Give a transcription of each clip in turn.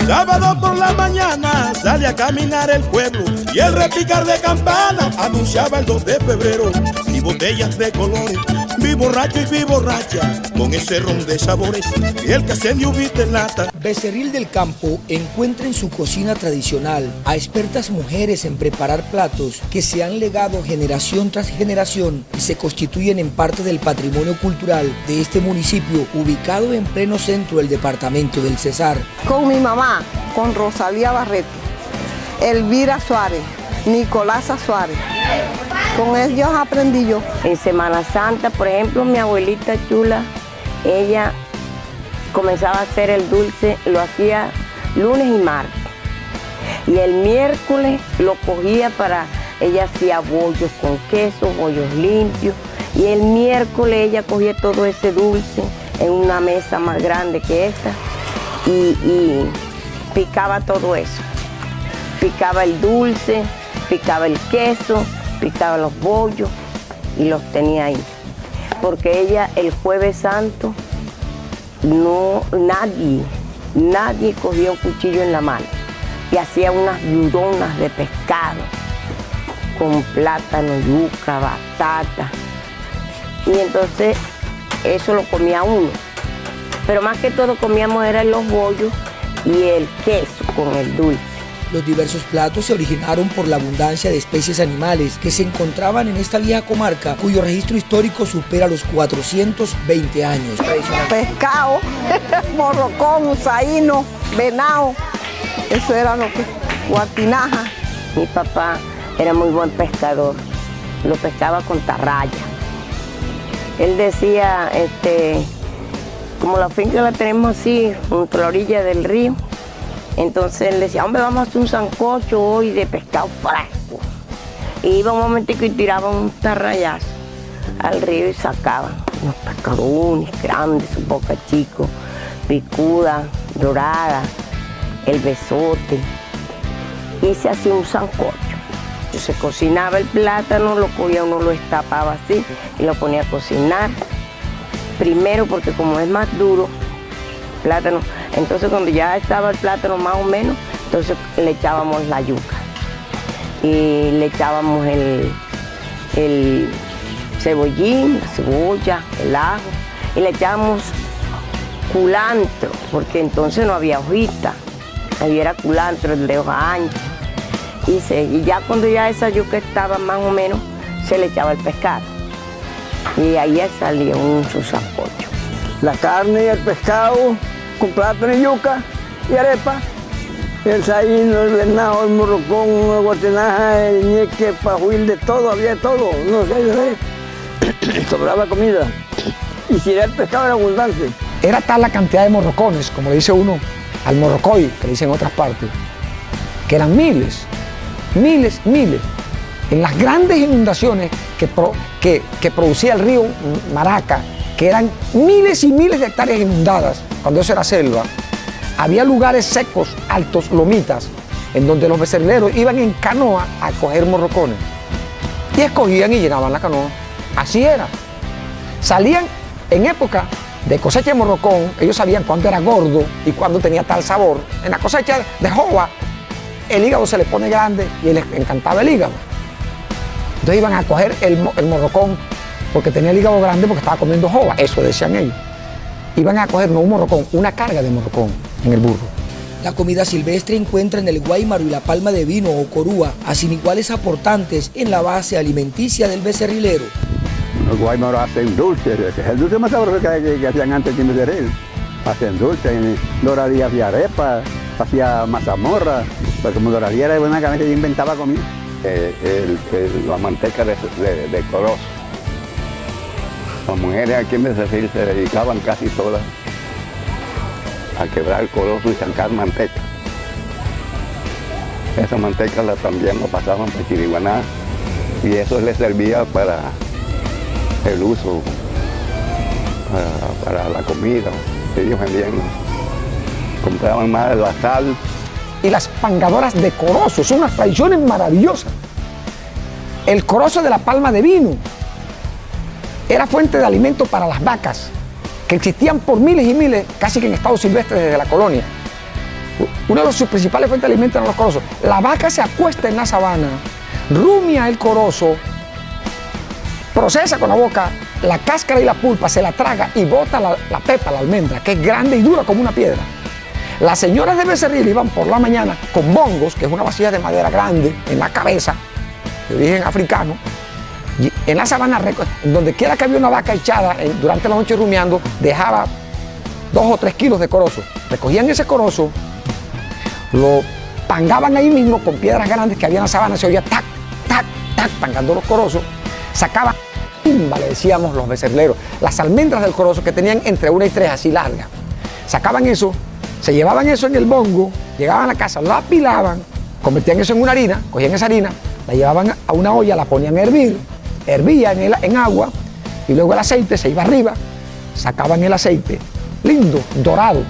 Sábado por la mañana sale a caminar el pueblo y el repicar de campana anunciaba el 2 de febrero. Y botellas de colores, vi borracho y vi borracha, con ese ron de sabores y el que se me ubita en lata. Becerril del Campo encuentra en su cocina tradicional a expertas mujeres en preparar platos que se han legado generación tras generación y se constituyen en parte del patrimonio cultural de este municipio ubicado en pleno centro del departamento del Cesar. Con mi mamá, con Rosalía Barreto, Elvira Suárez, Nicolasa Suárez. Con ellos aprendí yo. En Semana Santa, por ejemplo, mi abuelita chula, ella comenzaba a hacer el dulce, lo hacía lunes y martes. Y el miércoles lo cogía ella hacía bollos con queso, bollos limpios. Y el miércoles ella cogía todo ese dulce en una mesa más grande que esta y picaba todo eso. Picaba el dulce, picaba el queso, picaba los bollos y los tenía ahí. Porque ella el Jueves Santo, nadie cogía un cuchillo en la mano y hacía unas yuronas de pescado con plátano, yuca, batata. Y entonces eso lo comía uno. Pero más que todo comíamos eran los bollos y el queso con el dulce. Los diversos platos se originaron por la abundancia de especies animales que se encontraban en esta vieja comarca, cuyo registro histórico supera los 420 años. Pescado, morrocón, saíno, venado, eso era lo que, guatinaja. Mi papá era muy buen pescador, lo pescaba con tarraya. Él decía, como la finca la tenemos así, junto a la orilla del río, entonces él decía, hombre, vamos a hacer un sancocho hoy de pescado fresco. Y iba un momentico y tiraba un tarrayazo al río y sacaban unos pescadones grandes, su boca chico, picuda, dorada, el besote. Y se hacía un sancocho. Se cocinaba el plátano, lo cogía, uno lo destapaba así y lo ponía a cocinar. Primero porque como es más duro, plátano, entonces cuando ya estaba el plátano más o menos, entonces le echábamos la yuca y le echábamos el cebollín, la cebolla, el ajo y le echábamos culantro, porque entonces no había hojita, ahí era culantro, el de hoja ancha. Y ya cuando ya esa yuca estaba más o menos, se le echaba el pescado y ahí salía su sancocho. La carne y el pescado con plátano y yuca y arepa, el saíno, el venado, el morrocón, la guatinaja, el ñeque, el pajuil, de todo, había todo, no sé, sobraba comida. Y si era el pescado era abundante. Era tal la cantidad de morrocones, como le dice uno al morrocoy, que le dicen en otras partes, que eran miles. En las grandes inundaciones que producía el río Maraca, que eran miles y miles de hectáreas inundadas, cuando eso era selva, había lugares secos, altos, lomitas, en donde los becerrileros iban en canoa a coger morrocones. Y escogían y llenaban la canoa. Así era. Salían en época de cosecha de morrocón, ellos sabían cuándo era gordo y cuándo tenía tal sabor. En la cosecha de jova, el hígado se le pone grande y les encantaba el hígado. Entonces iban a coger el morrocón porque tenía el hígado grande porque estaba comiendo jova, eso decían ellos. Iban a coger no un morrocón, una carga de morrocón en el burro. La comida silvestre encuentra en el guáymaro y la palma de vino o corúa a sin iguales aportantes en la base alimenticia del becerrilero. Los guaymaros hacen dulces, el dulce más sabroso que hacían antes en Becerril. Hacen dulces, Doradía hacía arepa, hacía mazamorra, pues como Doradía era de buena cabeza y inventaba comida. La manteca de corozo. Las mujeres aquí en Becerril se dedicaban casi todas a quebrar el corozo y sacar manteca. Esa manteca también la pasaban por chiriguaná y eso les servía para el uso, para la comida. Ellos vendían, compraban más la sal. Y las pangadoras de corozo, son unas tradiciones maravillosas. El corozo de la palma de vino era fuente de alimento para las vacas, que existían por miles y miles, casi que en estado silvestre desde la colonia. uno de sus principales fuentes de alimento eran los corozos. La vaca se acuesta en la sabana, rumia el corozo, procesa con la boca la cáscara y la pulpa, se la traga y bota la pepa, la almendra, que es grande y dura como una piedra. Las señoras de Becerril iban por la mañana con bongos, que es una vasija de madera grande, en la cabeza, de origen africano, y en la sabana, donde quiera que había una vaca echada durante la noche rumiando, dejaba 2 o 3 kilos de corozo. Recogían ese corozo, lo pangaban ahí mismo con piedras grandes que había en la sabana, se oía tac, tac, tac, pangando los corozos, sacaban timba, le decíamos los becerrileros, las almendras del corozo que tenían entre 1 y 3 así largas. Sacaban eso, se llevaban eso en el bongo, llegaban a la casa, lo apilaban, convertían eso en una harina, cogían esa harina, la llevaban a una olla, la ponían a hervir, hervía en agua y luego el aceite se iba arriba, sacaban el aceite, lindo, dorado.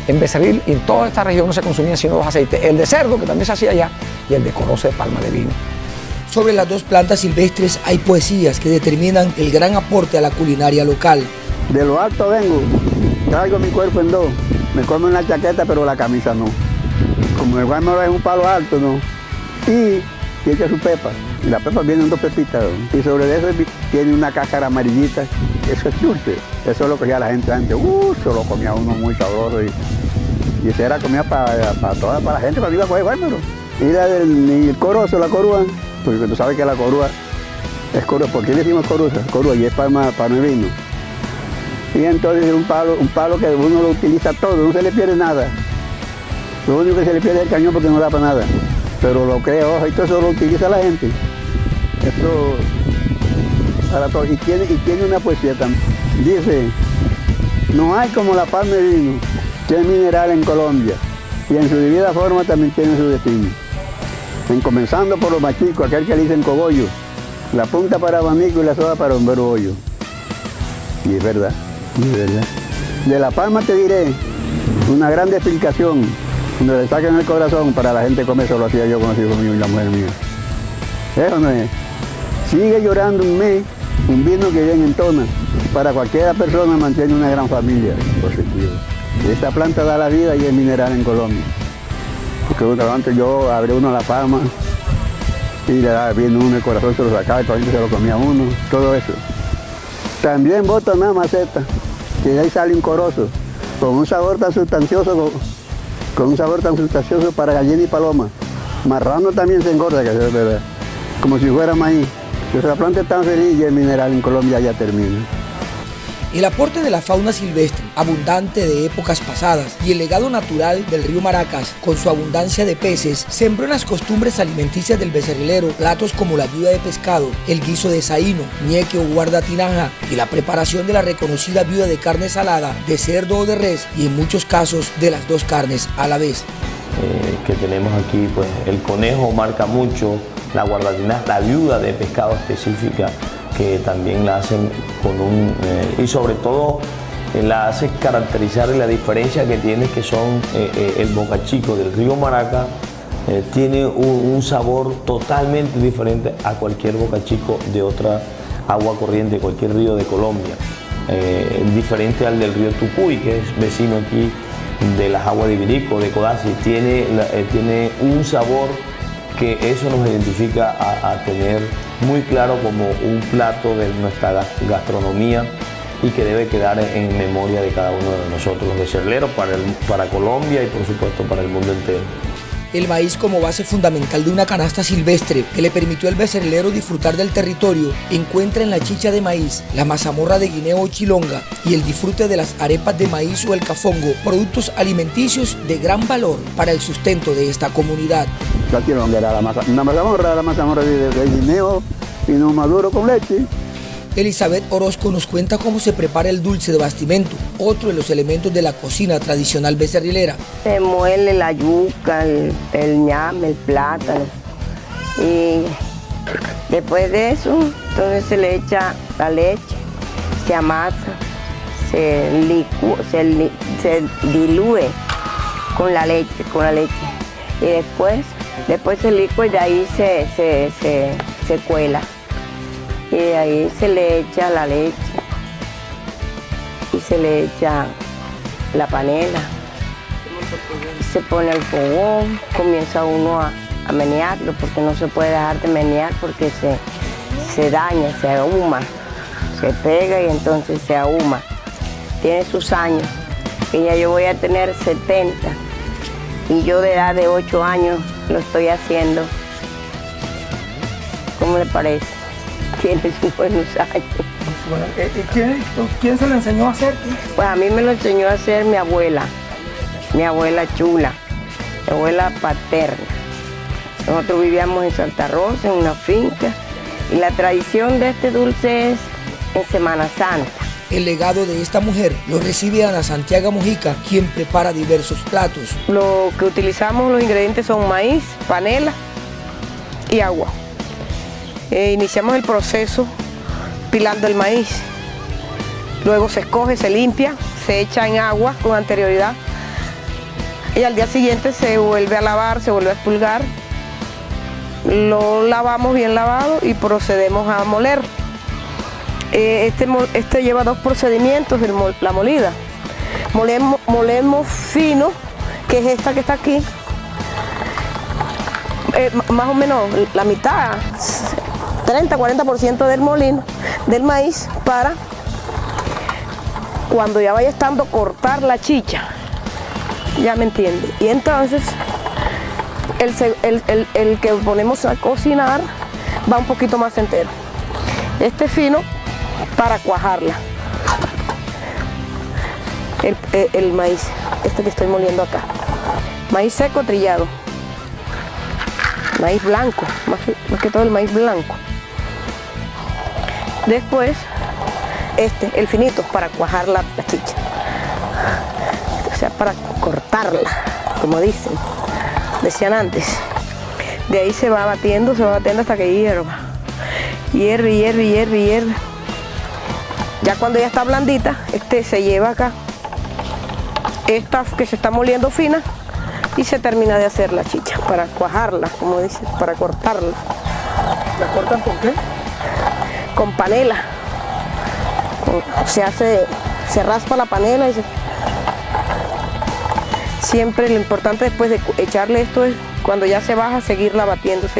En Becerril y en toda esta región no se consumían sino 2 aceites, el de cerdo, que también se hacía allá, y el de corozo de palma de vino. Sobre las 2 plantas silvestres hay poesías que determinan el gran aporte a la culinaria local. De lo alto vengo, traigo mi cuerpo en 2, me como una chaqueta pero la camisa no. Como el guaymaro es un palo alto, ¿no? Y echa su pepa, y la pepa viene en 2 pepitas, ¿no? Y sobre eso tiene una cáscara amarillita, eso es dulce, eso es lo que hacía la gente antes, se lo comía uno muy sabroso y esa era comida para la gente cuando iba a coger guaymaro. Y el corozo, la corúa, porque tú sabes que la corúa es corúa, ¿por qué le decimos coruza? Corúa y es palma de vino. Y entonces es un palo que uno lo utiliza todo, no se le pierde nada. Lo único que se le pierde es el cañón porque no da para nada. Pero lo crea hoja y todo eso lo utiliza la gente. Esto para todo. Y tiene una poesía también. Dice, no hay como la palma de vino, que es mineral en Colombia. Y en su debida forma también tiene su destino. Comenzando por los machicos, aquel que le dicen cogollo, la punta para abanico y la soda para un hoyo. Y es verdad, es verdad. De la palma te diré una gran explicación, donde le saquen el corazón para la gente comer, eso lo hacía yo con los hijos míos y la mujer mía. Eso no es. Sigue llorando un mes, un vino que bien entona. Para cualquiera persona mantiene una gran familia. Positivo. Esta planta da la vida y es mineral en Colombia. Porque antes yo abrí uno la palma y le daba bien uno, el corazón se lo sacaba, el corazón se lo comía uno, todo eso. También bota una maceta, que de ahí sale un corozo, con un sabor tan sustancioso, para gallina y paloma. Marrano también se engorda, que es verdad, como si fuera maíz. Esa planta es tan feliz y el mineral en Colombia ya termina. El aporte de la fauna silvestre, abundante de épocas pasadas, y el legado natural del río Maracas, con su abundancia de peces, sembró en las costumbres alimenticias del becerrilero platos como la viuda de pescado, el guiso de saíno, ñeque o guardatinaja, y la preparación de la reconocida viuda de carne salada, de cerdo o de res, y en muchos casos de las 2 carnes a la vez. Que tenemos aquí, pues el conejo marca mucho, la guardatinaja, la viuda de pescado específica, que también la hacen con y sobre todo la hace caracterizar la diferencia que tiene, que son el bocachico del río Maraca, tiene un sabor totalmente diferente a cualquier bocachico de otra agua corriente, cualquier río de Colombia, diferente al del río Tucuy, que es vecino aquí de las aguas de Ibirico, de Codazzi, tiene un sabor que eso nos identifica a tener muy claro como un plato de nuestra gastronomía y que debe quedar en memoria de cada uno de nosotros, los becerrileros, para Colombia y por supuesto para el mundo entero. El maíz como base fundamental de una canasta silvestre que le permitió al becerrilero disfrutar del territorio encuentra en la chicha de maíz, la mazamorra de guineo o chilonga y el disfrute de las arepas de maíz o el cafongo, productos alimenticios de gran valor para el sustento de esta comunidad. La chilonga era la mazamorra de guineo y no maduro con leche. Elizabeth Orozco nos cuenta cómo se prepara el dulce de bastimento, otro de los elementos de la cocina tradicional becerrilera. Se muele la yuca, el ñame, el plátano y después de eso entonces se le echa la leche, se amasa, se dilúe con la leche y después se licúa y de ahí se cuela. Y de ahí se le echa la leche y se le echa la panela Se pone al fogón, comienza uno a menearlo, porque no se puede dejar de menear porque se daña, se ahuma, se pega y entonces se ahuma. Tiene sus años, que ya yo voy a tener 70 y yo de edad de 8 años lo estoy haciendo. ¿Cómo le parece? Tiene sus buenos años. Bueno, ¿quién se lo enseñó a hacer? Pues a mí me lo enseñó a hacer mi abuela chula, mi abuela paterna. Nosotros vivíamos en Santa Rosa, en una finca, y la tradición de este dulce es en Semana Santa. El legado de esta mujer lo recibe Ana Santiago Mojica, quien prepara diversos platos. Lo que utilizamos, los ingredientes son maíz, panela y agua. Iniciamos el proceso pilando el maíz. Luego se escoge, se limpia, se echa en agua con anterioridad. Y al día siguiente se vuelve a lavar, se vuelve a expulgar. Lo lavamos bien lavado y procedemos a moler. Este lleva 2 procedimientos, la molida. Molemos fino, que es esta que está aquí. Más o menos la mitad, 30-40% del molino, del maíz, para cuando ya vaya estando cortar la chicha. Ya me entiende. Y entonces el que ponemos a cocinar va un poquito más entero. Este fino para cuajarla. El maíz, este que estoy moliendo acá. Maíz seco trillado. Maíz blanco, más que todo el maíz blanco. Después, el finito para cuajar la chicha. O sea, para cortarla, como decían antes. De ahí se va batiendo hasta que hierva. Hierve. Ya cuando ya está blandita, se lleva acá. Esta que se está moliendo fina y se termina de hacer la chicha para cuajarla, como dice, para cortarla. ¿La cortan con qué? Con panela. Se raspa la panela y siempre lo importante después de echarle esto es cuando ya se baja, seguirla batiendo. O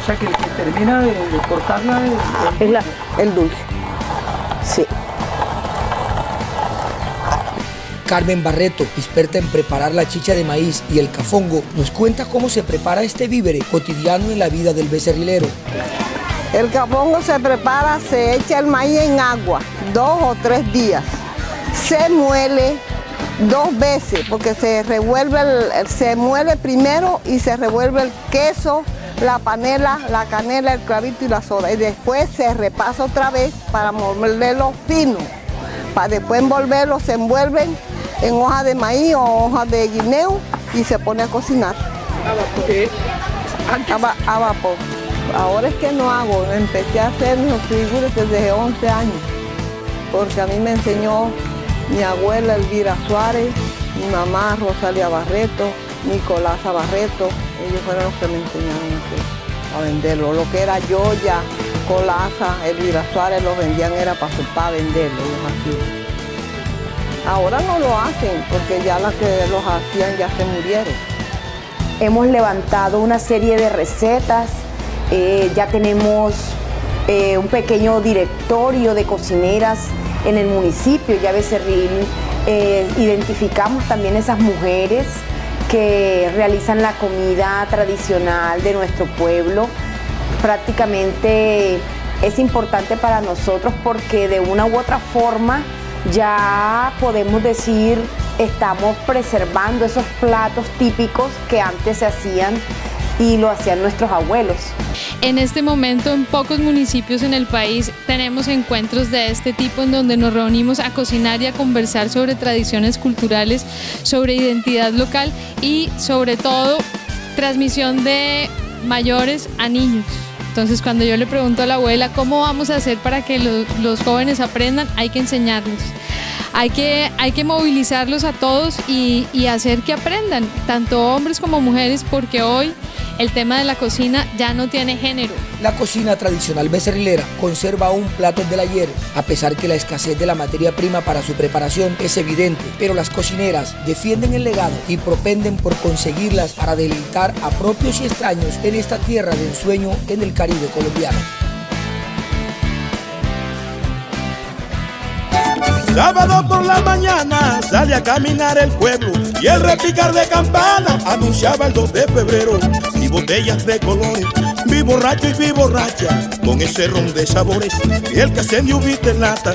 sea que el que termina de cortarla es el dulce. Sí. Carmen Barreto, experta en preparar la chicha de maíz y el cafongo, nos cuenta cómo se prepara este vívere cotidiano en la vida del becerrilero. El cafongo se prepara, se echa el maíz en agua 2 o 3 días. Se muele 2 veces porque se muele primero y se revuelve el queso, la panela, la canela, el clavito y la soda. Y después se repasa otra vez para molerlo fino. Para después envolverlo, se envuelven en hoja de maíz o hoja de guineo y se pone a cocinar. A vapor. Ahora es que no hago, empecé a hacer mis figuras desde 11 años, porque a mí me enseñó mi abuela Elvira Suárez, mi mamá Rosalia Barreto, Nicolasa Barreto, ellos fueron los que me enseñaron a venderlo. Lo que era Yoya, Colasa, Elvira Suárez, los vendían era para venderlo, los hacían. Ahora no lo hacen, porque ya las que los hacían ya se murieron. Hemos levantado una serie de recetas, ya tenemos un pequeño directorio de cocineras en el municipio, ya Becerril. Identificamos también esas mujeres que realizan la comida tradicional de nuestro pueblo. Prácticamente es importante para nosotros porque de una u otra forma ya podemos decir estamos preservando esos platos típicos que antes se hacían y lo hacían nuestros abuelos. En este momento en pocos municipios en el país tenemos encuentros de este tipo en donde nos reunimos a cocinar y a conversar sobre tradiciones culturales, sobre identidad local y sobre todo transmisión de mayores a niños. Entonces cuando yo le pregunto a la abuela cómo vamos a hacer para que los jóvenes aprendan, hay que enseñarles. Hay que movilizarlos a todos y hacer que aprendan, tanto hombres como mujeres, porque hoy el tema de la cocina ya no tiene género. La cocina tradicional becerrilera conserva aún platos del ayer, a pesar que la escasez de la materia prima para su preparación es evidente, pero las cocineras defienden el legado y propenden por conseguirlas para deleitar a propios y extraños en esta tierra de ensueño en el Caribe colombiano. Sábado por la mañana sale a caminar el pueblo y el repicar de campana anunciaba el 2 de febrero. Y botellas de colores, vi borracho y vi borracha, con ese ron de sabores y el que se dio viste en lata.